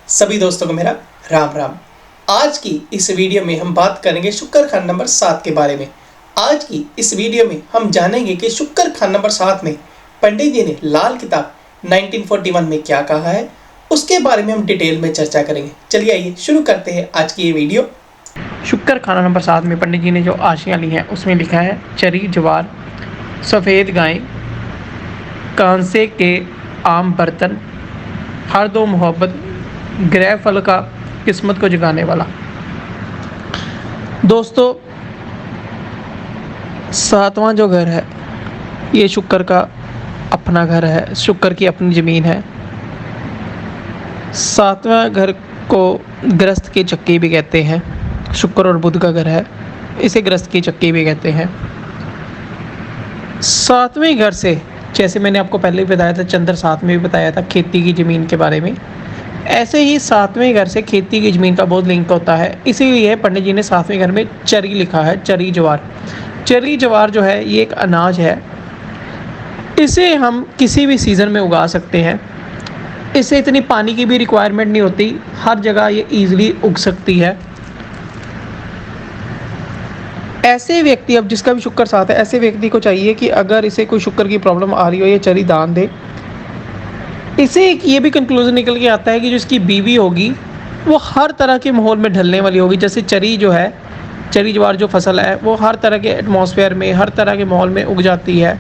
सभी दोस्तों को मेरा राम राम। आज की इस वीडियो में हम बात करेंगे शुक्र खंड नंबर 7 के बारे में। आज की इस वीडियो में हम जानेंगे कि शुक्र खंड नंबर 7 में पंडित जी ने लाल किताब 1941 में क्या कहा है, उसके बारे में हम डिटेल में चर्चा करेंगे। चलिए आइए शुरू करते हैं आज की ये वीडियो। शुक्र खाना नंबर 7 में पंडित जी ने जो आशियाँ ली हैं उसमें लिखा है चरी ज्वार, सफ़ेद गाय, कांसे के आम बर्तन, हर दो मोहब्बत, ग्रह फल का किस्मत को जगाने वाला। दोस्तों, 7वां जो घर है ये शुक्र का अपना घर है, शुक्र की अपनी ज़मीन है। 7वां घर को ग्रस्त की चक्की भी कहते हैं। शुक्र और बुध का घर है, इसे ग्रस्त की चक्की भी कहते हैं। 7वें घर से, जैसे मैंने आपको पहले भी बताया था, चंद्र 7 में भी बताया था खेती की ज़मीन के बारे में, ऐसे ही 7वें घर से खेती की ज़मीन का बहुत लिंक होता है। इसीलिए पंडित जी ने 7वें घर में चरी लिखा है, चरी ज्वार। चरी ज्वार जो है ये एक अनाज है, इसे हम किसी भी सीज़न में उगा सकते हैं। इसे इतनी पानी की भी रिक्वायरमेंट नहीं होती, हर जगह ये ईज़िली उग सकती है। ऐसे व्यक्ति, अब जिसका भी शुक्र 7 है, ऐसे व्यक्ति को चाहिए कि अगर इसे कोई शुक्र की प्रॉब्लम आ रही हो, ये चरी दान दे। इसे एक ये भी कंक्लूजन निकल के आता है कि जो इसकी बीवी होगी वो हर तरह के माहौल में ढलने वाली होगी। जैसे चरी जो है, चरी ज्वार जो फसल है, वो हर तरह के एटमॉस्फेयर में, हर तरह के माहौल में उग जाती है।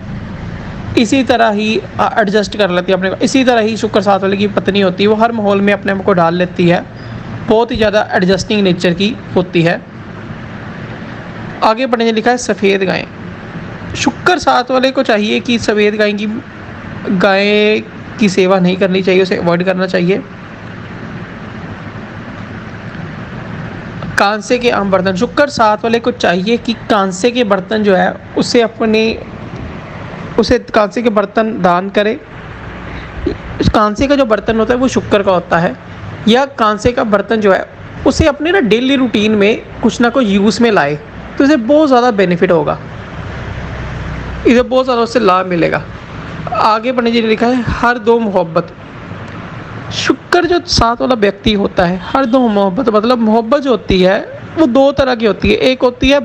इसी तरह ही एडजस्ट कर लेती है अपने को। इसी तरह ही शुक्र 7 वाले की पत्नी होती है, वो हर माहौल में अपने आप को डाल लेती है, बहुत ही ज़्यादा एडजस्टिंग नेचर की होती है। आगे पढ़ने ने लिखा है सफ़ेद गाय। शुक्र 7 वाले को चाहिए कि सफ़ेद गाय की सेवा नहीं करनी चाहिए, उसे अवॉइड करना चाहिए। कांसे के आम बर्तन, शुक्र 7 वाले को चाहिए कि कांसे के बर्तन जो है उसे कांसे के बर्तन दान करे। कांसे का जो बर्तन होता है वो शुक्र का होता है, या कांसे का बर्तन जो है उसे अपने ना डेली रूटीन में कुछ ना कुछ यूज़ में लाए, तो इसे बहुत ज़्यादा बेनिफिट होगा, इसे बहुत ज़्यादा उससे लाभ मिलेगा। आगे पंडित जी ने लिखा है हर दो मोहब्बत। शुक्र जो 7 वाला व्यक्ति होता है, हर दो मोहब्बत मतलब मोहब्बत जो होती है वो दो तरह की होती है। एक होती है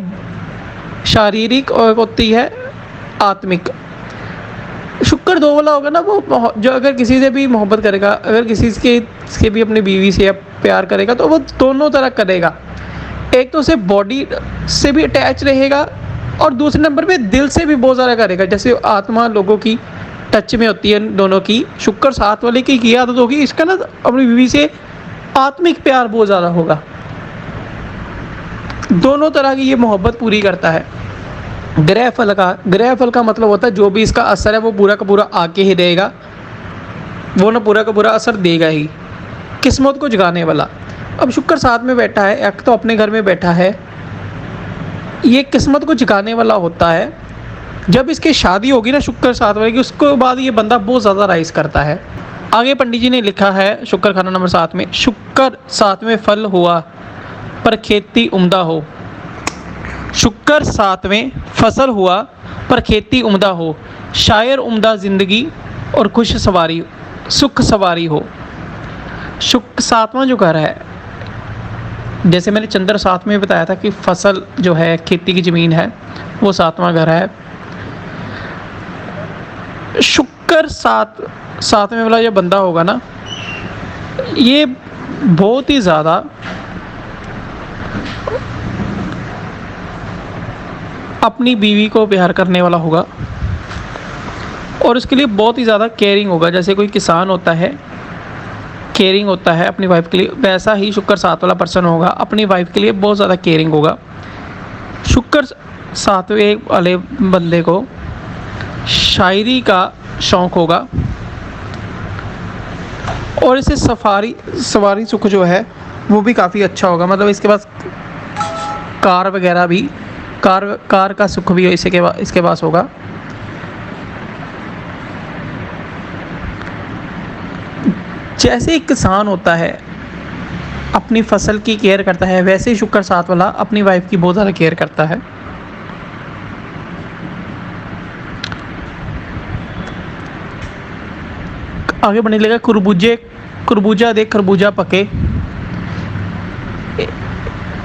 शारीरिक और एक होती है आत्मिक। शुक्र 2 वाला होगा ना, वो जो अगर किसी से भी मोहब्बत करेगा, अगर किसी के भी अपनी बीवी से प्यार करेगा, तो वो दोनों तरह करेगा। एक तो उसे बॉडी से भी अटैच रहेगा और दूसरे नंबर पे दिल से भी बहुत ज़्यादा करेगा। जैसे आत्मा लोगों की टच में होती है दोनों की, शुक्र 7 वाले की ये आदत होगी, इसका ना अपनी बीवी से आत्मिक प्यार बहुत ज़्यादा होगा। दोनों तरह की ये मोहब्बत पूरी करता है। ग्रह फल का मतलब होता है जो भी इसका असर है वो पूरा का पूरा आके ही रहेगा, वो ना पूरा का पूरा असर देगा ही। किस्मत को जगाने वाला, अब शुक्र 7 में बैठा है, एक तो अपने घर में बैठा है, ये किस्मत को जगाने वाला होता है। जब इसकी शादी होगी ना शुक्र 7 वाले की, उसके बाद ये बंदा बहुत ज़्यादा राइज करता है। आगे पंडित जी ने लिखा है शुक्र खाना नंबर 7 में, शुक्र 7 में फल हुआ पर खेती उम्दा हो। शुक्र 7 में फसल हुआ पर खेती उम्दा हो, शायर उम्दा ज़िंदगी और सुख सवारी हो। शुक्र 7वां जो घर है, जैसे मैंने चंद्र 7 में बताया था कि फसल जो है खेती की ज़मीन है, वो 7वां घर है। शुक्र 7 में वाला जो बंदा होगा ना, ये बहुत ही ज़्यादा अपनी बीवी को प्यार करने वाला होगा और उसके लिए बहुत ही ज़्यादा केयरिंग होगा। जैसे कोई किसान होता है, केयरिंग होता है अपनी वाइफ के लिए, वैसा ही शुक्र 7 वाला पर्सन होगा, अपनी वाइफ के लिए बहुत ज़्यादा केयरिंग होगा। शुक्र 7वें वाले बंदे को शायरी का शौक़ होगा और इसे सवारी सुख जो है वो भी काफ़ी अच्छा होगा। मतलब इसके पास कार वगैरह भी, कार का सुख भी इसके पास होगा। जैसे एक किसान होता है अपनी फसल की केयर करता है, वैसे ही शुक्र 7 वाला अपनी वाइफ की बहुत ज़्यादा केयर करता है। आगे बढ़ने लगा, खरबूजे खरबूजा देख खरबूजा पके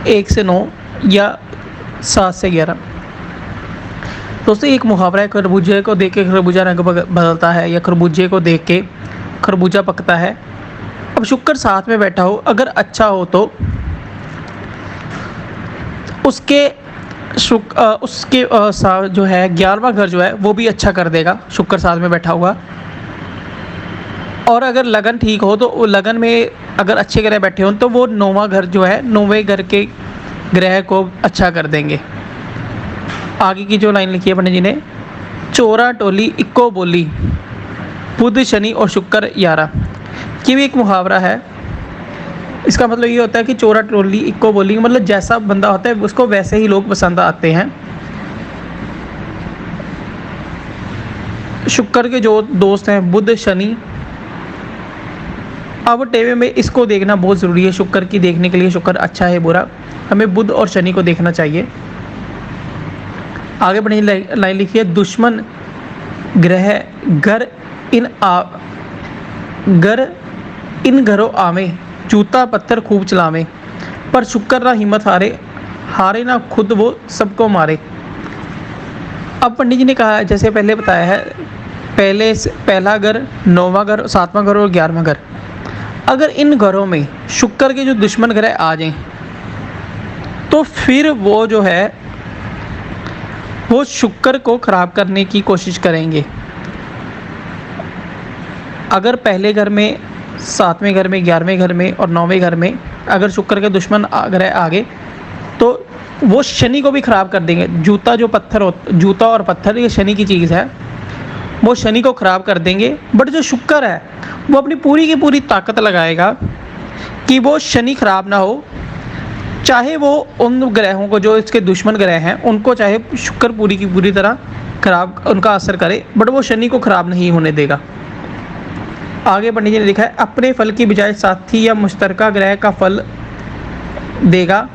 1 से 9 या 7 से 11। दोस्तों एक मुहावरा है, खरबूजे को देख के खरबूजा रंग बदलता है या खरबूजे को देख के खरबूजा पकता है। अब शुक्र साथ में बैठा हो, अगर अच्छा हो तो उसके जो है 11वां घर जो है वो भी अच्छा कर देगा, शुक्र साथ में बैठा हुआ। और अगर लगन ठीक हो तो लगन में अगर अच्छे ग्रह बैठे हों तो वो 9वां घर जो है 9वें घर के ग्रह को अच्छा कर देंगे। आगे की जो लाइन लिखी है पंडित जी ने, चोरा टोली इक्को बोली, बुध शनि और शुक्र यारा। ये भी एक मुहावरा है। इसका मतलब ये होता है कि चोरा टोली इक्को बोली, मतलब जैसा बंदा होता है उसको वैसे ही लोग पसंद आते हैं। शुक्र के जो दोस्त हैं बुध शनि, अब टेवे में इसको देखना बहुत ज़रूरी है। शुक्र की देखने के लिए शुक्र अच्छा है बुरा, हमें बुध और शनि को देखना चाहिए। आगे बढ़ी लाइन लिखी है, दुश्मन ग्रह घर इन घरों आवे, जूता पत्थर खूब चलावे, पर शुक्र ना हिम्मत हारे ना खुद वो सबको मारे। अब पंडित जी ने कहा, जैसे पहले बताया है, पहला घर 9वां घर 7वां घर और 11वां घर, अगर इन घरों में शुक्र के जो दुश्मन ग्रह आ जाएं तो फिर वो जो है वो शुक्र को ख़राब करने की कोशिश करेंगे। अगर पहले घर में 7वें घर में 11वें घर में और 9वें घर में अगर शुक्र के दुश्मन ग्रह आ गए तो वो शनि को भी ख़राब कर देंगे। जूता और पत्थर ये शनि की चीज़ है, वो शनि को ख़राब कर देंगे। बट जो शुक्र है वो अपनी पूरी की पूरी ताकत लगाएगा कि वो शनि ख़राब ना हो, चाहे वो उन ग्रहों को जो इसके दुश्मन ग्रह हैं उनको चाहे शुक्र पूरी की पूरी तरह खराब उनका असर करे, बट वो शनि को ख़राब नहीं होने देगा। आगे पंडित जी ने लिखा है, अपने फल की बजाय साथी या मुश्तरका ग्रह का फल देगा,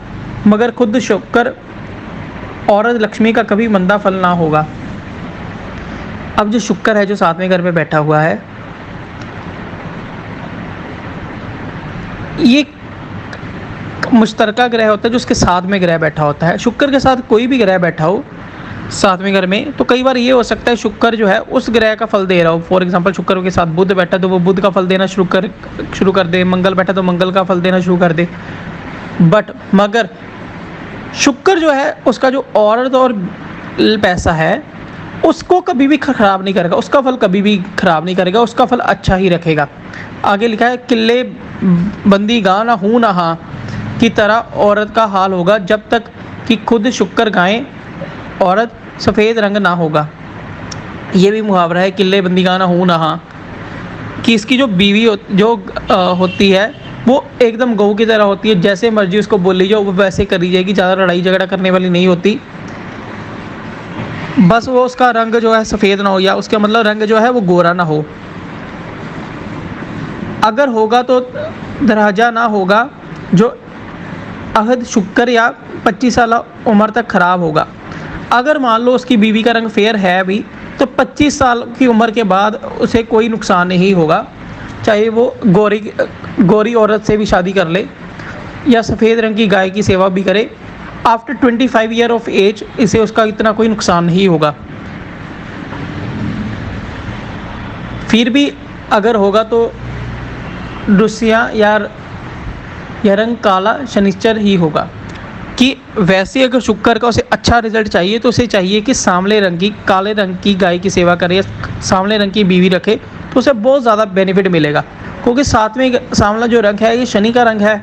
मगर खुद शुक्र औरत लक्ष्मी का कभी मंदा फल ना होगा। अब जो शुक्र है जो 7वें घर में बैठा हुआ है, ये मुश्तरका ग्रह होता है जो उसके साथ में ग्रह बैठा होता है। शुक्र के साथ कोई भी ग्रह बैठा हो 7वें घर में तो कई बार ये हो सकता है शुक्र जो है उस ग्रह का फल दे रहा हो। फॉर एग्जांपल शुक्र के साथ बुध बैठा तो वो बुध का फल देना शुरू कर दे, मंगल बैठा तो मंगल का फल देना शुरू कर दे। मगर शुक्र जो है उसका जो औरत और पैसा है उसको कभी भी ख़राब नहीं करेगा, उसका फल कभी भी ख़राब नहीं करेगा, उसका फल अच्छा ही रखेगा। आगे लिखा है, किले बंदी गा ना हूँ ना हाँ की तरह औरत का हाल होगा, जब तक कि खुद शुक्र गाएं औरत सफ़ेद रंग ना होगा। ये भी मुहावरा है, किले बंदी गा ना हूँ ना हाँ, कि इसकी जो बीवी होती है वो एकदम गऊ की तरह होती है, जैसे मर्जी उसको बोली जाओ वो वैसे करी जाएगी, ज़्यादा लड़ाई झगड़ा करने वाली नहीं होती। बस वो उसका रंग जो है सफ़ेद ना हो, या उसका मतलब रंग जो है वो गोरा ना हो। अगर होगा तो दरवाजा ना होगा जो अहद शुक्र या 25 साल उम्र तक ख़राब होगा। अगर मान लो उसकी बीवी का रंग फेयर है भी तो 25 साल की उम्र के बाद उसे कोई नुकसान नहीं होगा, चाहे वो गोरी औरत से भी शादी कर ले या सफ़ेद रंग की गाय की सेवा भी करे। आफ्टर 25 ईयर ऑफ एज इसे उसका इतना कोई नुकसान नहीं होगा। फिर भी अगर होगा तो दुसिया या रंग काला शनिश्चर ही होगा। कि वैसे अगर शुक्र का उसे अच्छा रिजल्ट चाहिए तो उसे चाहिए कि काले रंग की गाय की सेवा करे या सांवले रंग की बीवी रखे, तो उसे बहुत ज़्यादा बेनिफिट मिलेगा। क्योंकि 7वें सांवला जो रंग है ये शनि का रंग है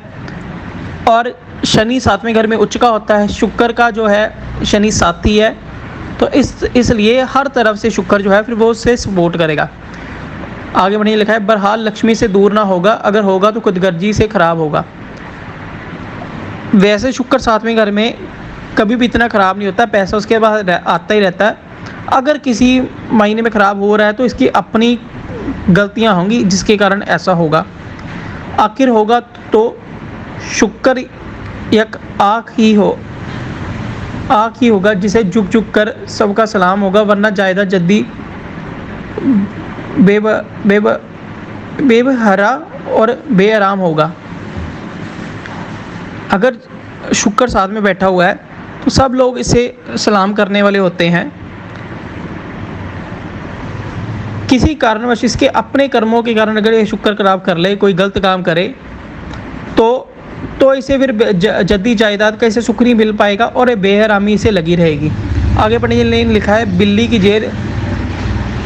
और शनि 7वें घर में उच्च का होता है, शुक्र का जो है शनि साथी है, तो इसलिए हर तरफ से शुक्र जो है फिर वो उससे सपोर्ट करेगा। आगे बढ़िए लिखा है, बहरहाल लक्ष्मी से दूर ना होगा, अगर होगा तो खुदगर्जी से ख़राब होगा। वैसे शुक्र 7वें घर में कभी भी इतना ख़राब नहीं होता, पैसा उसके बाद आता ही रहता है। अगर किसी महीने में ख़राब हो रहा है तो इसकी अपनी गलतियां होंगी जिसके कारण ऐसा होगा। आखिर होगा तो शुक्र एक आँख ही होगा जिसे झुक झुक कर सबका सलाम होगा, वरना जायदा जद्दी बेहरा और बेआराम होगा। अगर शुक्र साथ में बैठा हुआ है तो सब लोग इसे सलाम करने वाले होते हैं। किसी कारणवश इसके अपने कर्मों के कारण अगर ये शुक्र खराब कर ले, कोई गलत काम करे, तो इसे फिर जद्दी जायदाद का इसे सुख नहीं मिल पाएगा और ये बेहरामी इसे लगी रहेगी। आगे पंडित जी ने लिखा है, बिल्ली की जेर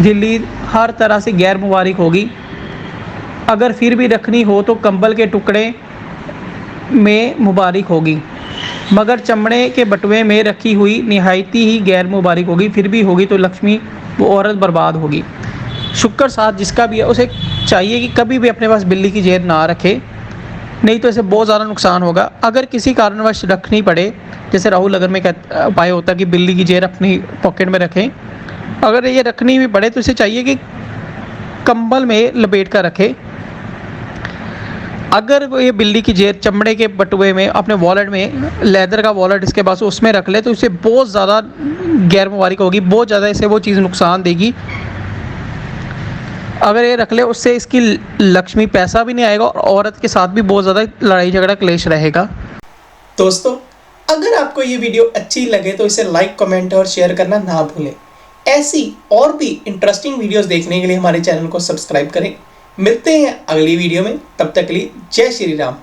दिल्ली हर तरह से गैर मुबारक होगी। अगर फिर भी रखनी हो तो कंबल के टुकड़े में मुबारक होगी, मगर चमड़े के बटुए में रखी हुई निहायती ही गैर मुबारक होगी। फिर भी होगी तो लक्ष्मी वो औरत बर्बाद होगी। शुक्र साथ जिसका भी है उसे चाहिए कि कभी भी अपने पास बिल्ली की जेर ना रखे, नहीं तो इसे बहुत ज़्यादा नुकसान होगा। अगर किसी कारणवश रखनी पड़े, जैसे राहुल लगन में उपाय होता है कि बिल्ली की जेर अपनी पॉकेट में रखें, अगर ये रखनी भी पड़े तो इसे चाहिए कि कंबल में लपेट कर रखे। अगर वो ये बिल्ली की जेर चमड़े के बटुए में अपने वॉलेट में, लेदर का वॉलेट इसके पास, उसमें रख ले तो इसे बहुत ज़्यादा गैर मुबारक होगी, बहुत ज़्यादा इसे वो चीज़ नुकसान देगी। अगर ये रख ले उससे इसकी लक्ष्मी पैसा भी नहीं आएगा और औरत के साथ भी बहुत ज़्यादा लड़ाई झगड़ा क्लेश रहेगा। दोस्तों, अगर आपको ये वीडियो अच्छी लगे तो इसे लाइक, कमेंट और शेयर करना ना भूलें। ऐसी और भी इंटरेस्टिंग वीडियोस देखने के लिए हमारे चैनल को सब्सक्राइब करें। मिलते हैं अगली वीडियो में, तब तक के लिए जय श्री राम।